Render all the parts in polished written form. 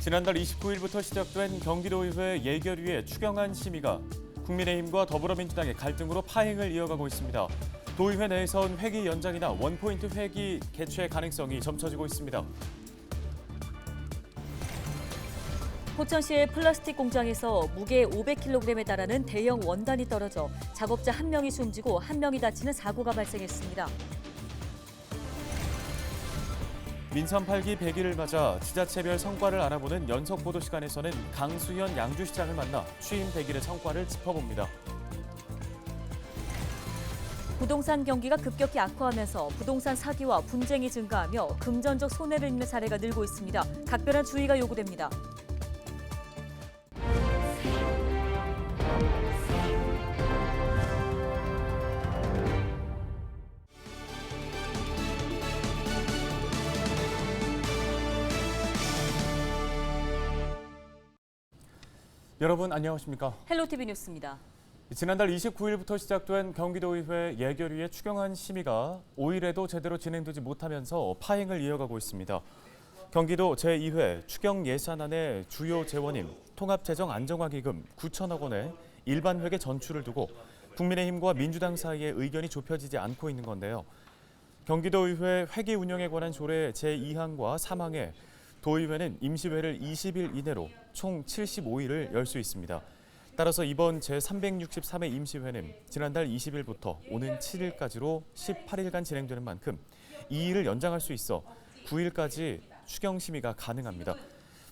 지난달 29일부터 시작된 경기도의회 예결위의 추경안 심의가 국민의힘과 더불어민주당의 갈등으로 파행을 이어가고 있습니다. 도의회 내에선 회기 연장이나 원포인트 회기 개최 가능성이 점쳐지고 있습니다. 포천시의 플라스틱 공장에서 무게 500kg에 달하는 대형 원단이 떨어져 작업자 1명이 숨지고 1명이 다치는 사고가 발생했습니다. 민선 8기 100일을 맞아 지자체별 성과를 알아보는 연속 보도 시간에서는 강수현 양주시장을 만나 취임 100일의 성과를 짚어봅니다. 부동산 경기가 급격히 악화하면서 부동산 사기와 분쟁이 증가하며 금전적 손해를 입는 사례가 늘고 있습니다. 각별한 주의가 요구됩니다. 여러분 안녕하십니까? 헬로티비 뉴스입니다. 지난달 29일부터 시작된 경기도의회 예결위의 추경안 심의가 5일에도 제대로 진행되지 못하면서 파행을 이어가고 있습니다. 경기도 제2회 추경예산안의 주요 재원인 통합재정안정화기금 9천억 원의 일반 회계 전출을 두고 국민의힘과 민주당 사이에 의견이 좁혀지지 않고 있는 건데요. 경기도의회 회계 운영에 관한 조례 제2항과 3항에 도의회는 임시회를 20일 이내로 총 75일을 열 수 있습니다. 따라서 이번 제363회 임시회는 지난달 20일부터 오는 7일까지로 18일간 진행되는 만큼 2일을 연장할 수 있어 9일까지 추경 심의가 가능합니다.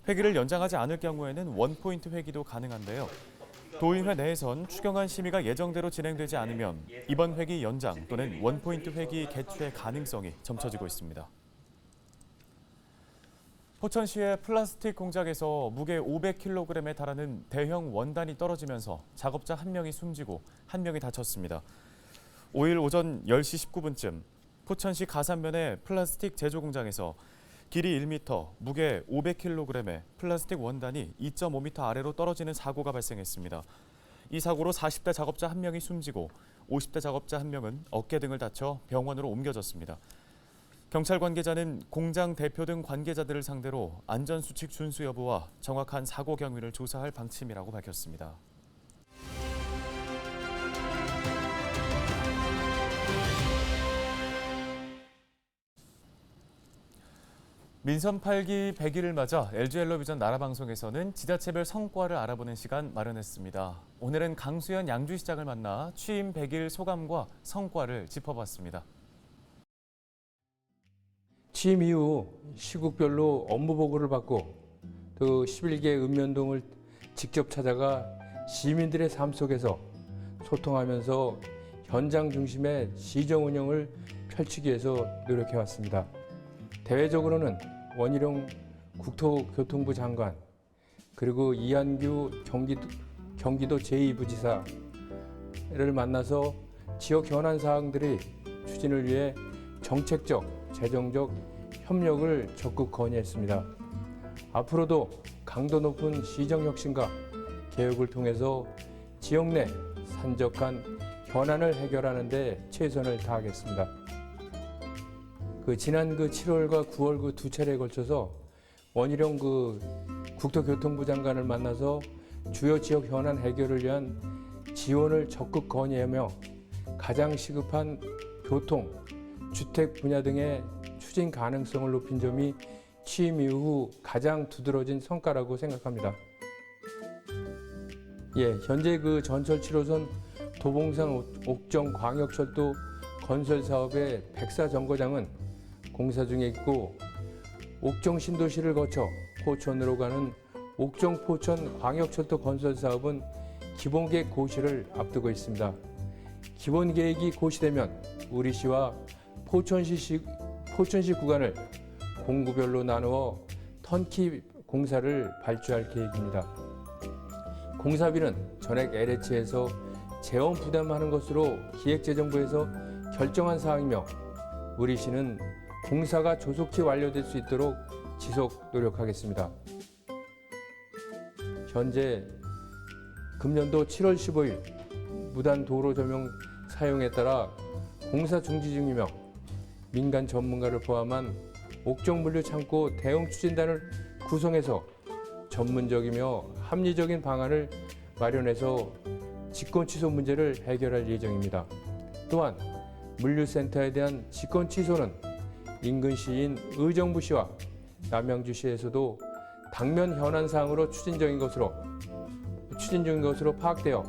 회기를 연장하지 않을 경우에는 원포인트 회기도 가능한데요. 도의회 내에선 추경안 심의가 예정대로 진행되지 않으면 이번 회기 연장 또는 원포인트 회기 개최 가능성이 점쳐지고 있습니다. 포천시의 플라스틱 공장에서 무게 500kg에 달하는 대형 원단이 떨어지면서 작업자 1명이 숨지고 1명이 다쳤습니다. 5일 오전 10시 19분쯤 포천시 가산면의 플라스틱 제조 공장에서 길이 1m, 무게 500kg의 플라스틱 원단이 2.5m 아래로 떨어지는 사고가 발생했습니다. 이 사고로 40대 작업자 1명이 숨지고 50대 작업자 1명은 어깨 등을 다쳐 병원으로 옮겨졌습니다. 경찰 관계자는 공장 대표 등 관계자들을 상대로 안전수칙 준수 여부와 정확한 사고 경위를 조사할 방침이라고 밝혔습니다. 민선 8기 100일을 맞아 LG엘러비전 나라방송에서는 지자체별 성과를 알아보는 시간 마련했습니다. 오늘은 강수현 양주시장을 만나 취임 100일 소감과 성과를 짚어봤습니다. 취임 이후 시국별로 업무 보고를 받고 또 11개 읍면동을 직접 찾아가 시민들의 삶 속에서 소통하면서 현장 중심의 시정 운영을 펼치기 위해서 노력해왔습니다. 대외적으로는 원희룡 국토교통부 장관 그리고 이한규 경기도 제2부지사를 만나서 지역 현안 사항들의 추진을 위해 정책적, 재정적 협력을 적극 건의했습니다. 앞으로도 강도 높은 시정혁신과 개혁을 통해서 지역 내 산적한 현안을 해결하는 데 최선을 다하겠습니다. 지난 7월과 9월 두 차례에 걸쳐서 원희룡 국토교통부 장관을 만나서 주요 지역 현안 해결을 위한 지원을 적극 건의하며 가장 시급한 교통, 주택 분야 등의 추진 가능성을 높인 점이 취임 이후 가장 두드러진 성과라고 생각합니다. 현재 전철 7호선 도봉산 옥정 광역철도 건설 사업의 백사 정거장은 공사 중에 있고 옥정 신도시를 거쳐 포천으로 가는 옥정 포천 광역철도 건설 사업은 기본계획 고시를 앞두고 있습니다. 기본계획이 고시되면 우리 시와 포천시 구간을 공구별로 나누어 턴키 공사를 발주할 계획입니다. 공사비는 전액 LH에서 재원 부담하는 것으로 기획재정부에서 결정한 사항이며 우리 시는 공사가 조속히 완료될 수 있도록 지속 노력하겠습니다. 현재 금년도 7월 15일 무단 도로 조명 사용에 따라 공사 중지 중이며 민간 전문가를 포함한 옥정 물류 창고 대응 추진단을 구성해서 전문적이며 합리적인 방안을 마련해서 직권 취소 문제를 해결할 예정입니다. 또한 물류센터에 대한 직권 취소는 인근 시인 의정부시와 남양주시에서도 당면 현안 사항으로 추진 중인 것으로 파악되어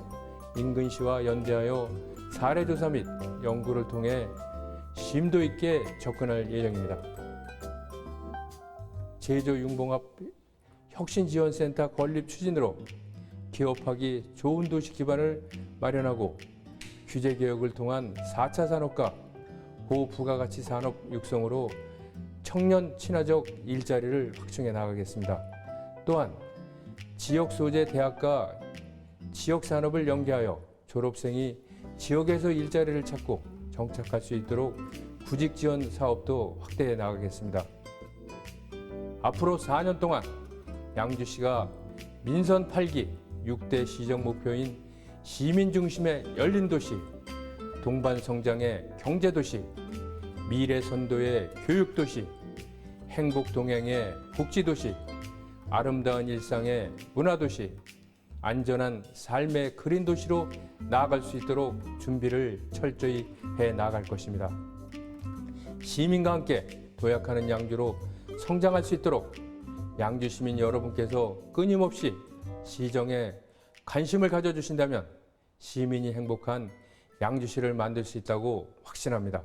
인근시와 연대하여 사례 조사 및 연구를 통해 심도 있게 접근할 예정입니다. 제조융봉합 혁신지원센터 건립 추진으로 기업하기 좋은 도시 기반을 마련하고 규제개혁을 통한 4차 산업과 고부가가치 산업 육성으로 청년 친화적 일자리를 확충해 나가겠습니다. 또한 지역 소재 대학과 지역 산업을 연계하여 졸업생이 지역에서 일자리를 찾고 정착할 수 있도록 구직 지원 사업도 확대해 나가겠습니다. 앞으로 4년 동안 양주시가 민선 8기 6대 시정 목표인 시민 중심의 열린 도시, 동반 성장의 경제 도시, 미래 선도의 교육 도시, 행복 동행의 복지 도시, 아름다운 일상의 문화 도시, 안전한 삶의 그린 도시로 나아갈 수 있도록 준비를 철저히 해 나갈 것입니다. 시민과 함께 도약하는 양주로 성장할 수 있도록 양주 시민 여러분께서 끊임없이 시정에 관심을 가져주신다면 시민이 행복한 양주시를 만들 수 있다고 확신합니다.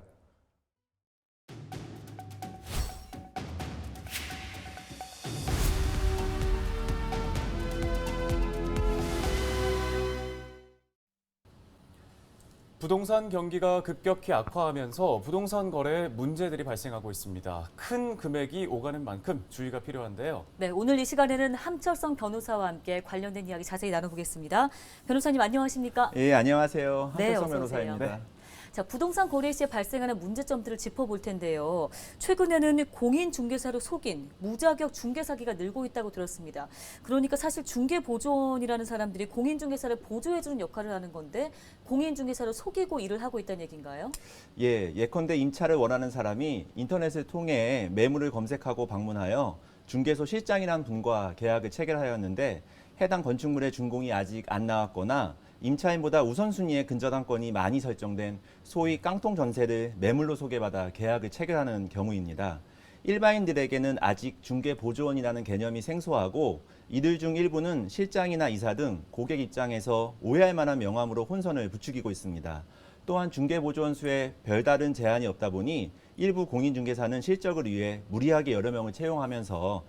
부동산 경기가 급격히 악화하면서 부동산 거래에 문제들이 발생하고 있습니다. 큰 금액이 오가는 만큼 주의가 필요한데요. 네, 오늘 이 시간에는 함철성 변호사와 함께 관련된 이야기 자세히 나눠보겠습니다. 변호사님 안녕하십니까? 예, 안녕하세요. 네, 함철성 어서 변호사입니다. 오세요. 자, 부동산 거래 시에 발생하는 문제점들을 짚어볼 텐데요. 최근에는 공인중개사로 속인 무자격 중개 사기가 늘고 있다고 들었습니다. 그러니까 사실 중개보조원이라는 사람들이 공인중개사를 보조해주는 역할을 하는 건데 공인중개사로 속이고 일을 하고 있다는 얘기인가요? 예, 예컨대 임차를 원하는 사람이 인터넷을 통해 매물을 검색하고 방문하여 중개소 실장이라는 분과 계약을 체결하였는데 해당 건축물의 준공이 아직 안 나왔거나 임차인보다 우선순위에 근저당권이 많이 설정된 소위 깡통 전세를 매물로 소개받아 계약을 체결하는 경우입니다. 일반인들에게는 아직 중개보조원이라는 개념이 생소하고 이들 중 일부는 실장이나 이사 등 고객 입장에서 오해할 만한 명함으로 혼선을 부추기고 있습니다. 또한 중개보조원 수에 별다른 제한이 없다 보니 일부 공인중개사는 실적을 위해 무리하게 여러 명을 채용하면서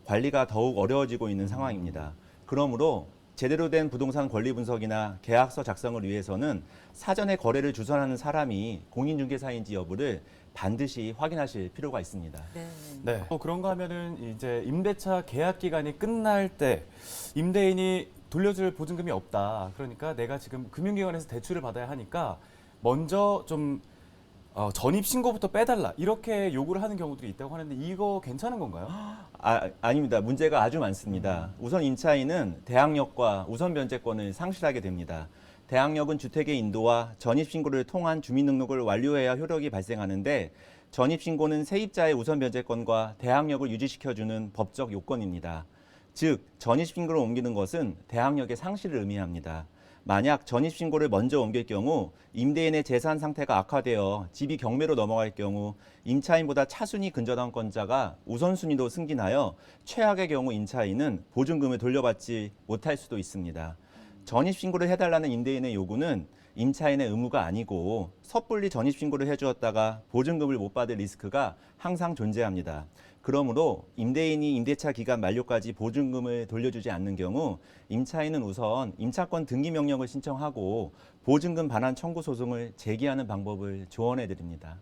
관리가 더욱 어려워지고 있는 상황입니다. 그러므로 제대로 된 부동산 권리 분석이나 계약서 작성을 위해서는 사전에 거래를 주선하는 사람이 공인중개사인지 여부를 반드시 확인하실 필요가 있습니다. 네. 그런가 하면은 이제 임대차 계약 기간이 끝날 때 임대인이 돌려줄 보증금이 없다. 그러니까 내가 지금 금융기관에서 대출을 받아야 하니까 먼저 좀 전입 신고부터 빼달라 이렇게 요구를 하는 경우들이 있다고 하는데 이거 괜찮은 건가요? 아닙니다. 문제가 아주 많습니다. 우선 임차인은 대항력과 우선 변제권을 상실하게 됩니다. 대항력은 주택의 인도와 전입신고를 통한 주민등록을 완료해야 효력이 발생하는데 전입신고는 세입자의 우선 변제권과 대항력을 유지시켜주는 법적 요건입니다. 즉, 전입신고를 옮기는 것은 대항력의 상실을 의미합니다. 만약 전입신고를 먼저 옮길 경우 임대인의 재산 상태가 악화되어 집이 경매로 넘어갈 경우 임차인보다 차순위 근저당권자가 우선순위로 승진하여 최악의 경우 임차인은 보증금을 돌려받지 못할 수도 있습니다. 전입신고를 해달라는 임대인의 요구는 임차인의 의무가 아니고 섣불리 전입신고를 해주었다가 보증금을 못 받을 리스크가 항상 존재합니다. 그러므로 임대인이 임대차 기간 만료까지 보증금을 돌려주지 않는 경우 임차인은 우선 임차권 등기 명령을 신청하고 보증금 반환 청구 소송을 제기하는 방법을 조언해 드립니다.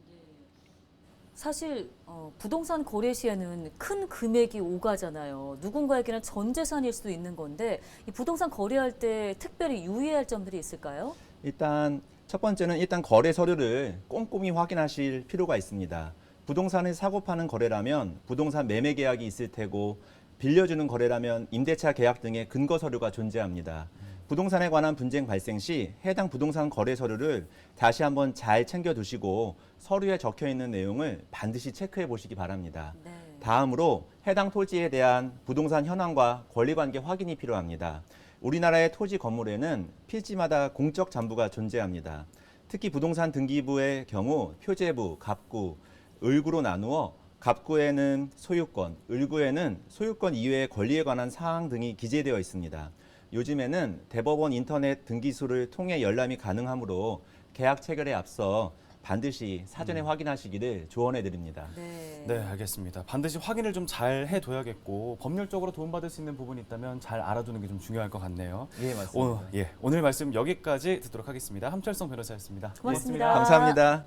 사실 부동산 거래 시에는 큰 금액이 오가잖아요. 누군가에게는 전 재산일 수도 있는 건데 이 부동산 거래할 때 특별히 유의해야 할 점들이 있을까요? 일단 첫 번째는 거래 서류를 꼼꼼히 확인하실 필요가 있습니다. 부동산을 사고 파는 거래라면 부동산 매매 계약이 있을 테고 빌려주는 거래라면 임대차 계약 등의 근거 서류가 존재합니다. 부동산에 관한 분쟁 발생 시 해당 부동산 거래 서류를 다시 한번 잘 챙겨두시고 서류에 적혀 있는 내용을 반드시 체크해 보시기 바랍니다. 네. 다음으로 해당 토지에 대한 부동산 현황과 권리관계 확인이 필요합니다. 우리나라의 토지 건물에는 필지마다 공적 잠부가 존재합니다. 특히 부동산 등기부의 경우 표제부, 갑구, 을구로 나누어 갑구에는 소유권, 을구에는 소유권 이외의 권리에 관한 사항 등이 기재되어 있습니다. 요즘에는 대법원 인터넷 등기소를 통해 열람이 가능하므로 계약 체결에 앞서 반드시 사전에 확인하시기를 조언해 드립니다. 네, 알겠습니다. 반드시 확인을 좀 잘 해둬야겠고 법률적으로 도움받을 수 있는 부분이 있다면 잘 알아두는 게 좀 중요할 것 같네요. 예, 맞습니다. 오늘 말씀 여기까지 듣도록 하겠습니다. 함철성 변호사였습니다. 고맙습니다. 감사합니다.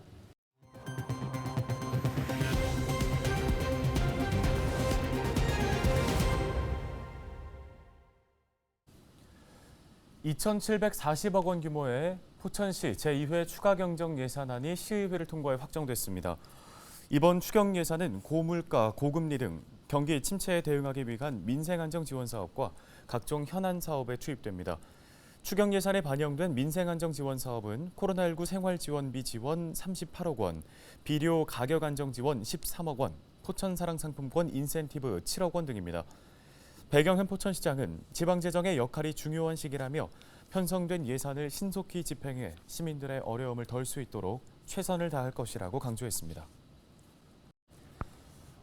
(2,740억 원) 규모의 포천시 제2회 추가경정 예산안이 시의회를 통과해 확정됐습니다. 이번 추경 예산은 고물가, 고금리 등 경기 침체에 대응하기 위한 민생안정 지원 사업과 각종 현안 사업에 투입됩니다. 추경 예산에 반영된 민생안정 지원 사업은 코로나19 생활지원비 지원 38억 원, 비료 가격 안정 지원 13억 원, 포천사랑상품권 인센티브 7억 원 등입니다. 배경현 포천시장은 지방재정의 역할이 중요한 시기라며 편성된 예산을 신속히 집행해 시민들의 어려움을 덜 수 있도록 최선을 다할 것이라고 강조했습니다.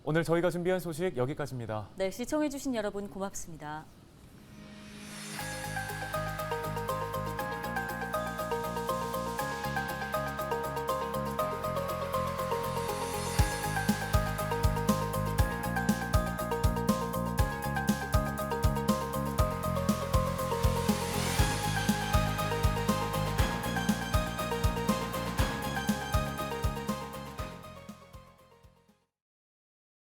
오늘 저희가 준비한 소식 여기까지입니다. 네, 시청해주신 여러분 고맙습니다.